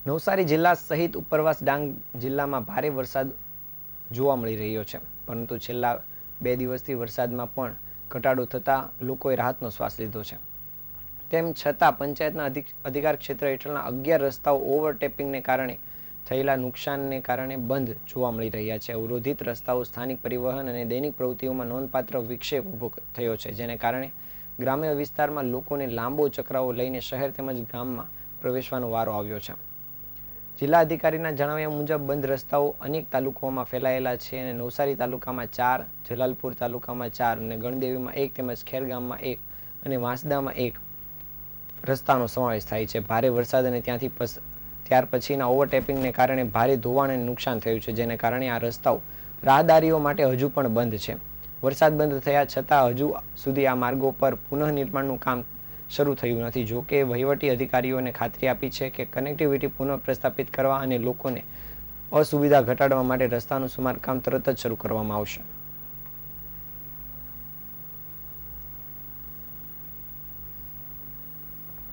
નવસારી જિલ્લા સહિત ઉપરવાસ ડાંગ જિલ્લામાં ભારે વરસાદ જોવા મળી રહ્યો છે, પરંતુ છેલ્લા 2 દિવસથી વરસાદમાં પણ ઘટાડો થતાં લોકોએ રાહતનો શ્વાસ લીધો છે. તેમ છતાં પંચાયતના અધિકાર ક્ષેત્ર હેઠળના 11 રસ્તાઓ ઓવરટેપિંગને કારણે થયેલા નુકસાનને કારણે બંધ જોવા મળી રહ્યા છે. અવરોધિત રસ્તાઓ સ્થાનિક પરિવહન અને દૈનિક પ્રવૃત્તિઓમાં નોંધપાત્ર વિક્ષેપ ઊભો થયો છે, જેને કારણે ગ્રામ્ય વિસ્તારમાં લોકોને લાંબો ચક્રાઓ લઈને શહેર તેમજ ગામમાં પ્રવેશવાનો વારો આવ્યો છે. જિલ્લા અધિકારીના જણાવ્યા મુજબ બંધ રસ્તાઓ અનેક તાલુકાઓમાં ફેલાયેલા છે અને નવસારી તાલુકામાં 4, જલાલપુર તાલુકામાં 4 અને ગણદેવીમાં 1 તેમજ ખેરગામમાં 1 અને વાંસદામાં 1 રસ્તાનો સમાવેશ થાય છે. ભારે વરસાદ અને ત્યાર પછીના ઓવરટેપિંગને કારણે ભારે ધોવાણ અને નુકસાન થયું છે, જેને કારણે આ રસ્તાઓ રાહદારીઓ માટે હજુ પણ બંધ છે. વરસાદ બંધ થયા છતાં હજુ સુધી આ માર્ગો પર પુનઃનિર્માણનું કામ શરૂ થયું નથી. જો કે વહીવટી અધિકારીઓને ખાતરી આપી છે કે કનેક્ટિવિટી પુનઃ પ્રસ્થાપિત કરવા અને લોકોને અસુવિધા ઘટાડવા માટે રસ્તાનું સમારકામ તરત જ શરૂ કરવામાં આવશે.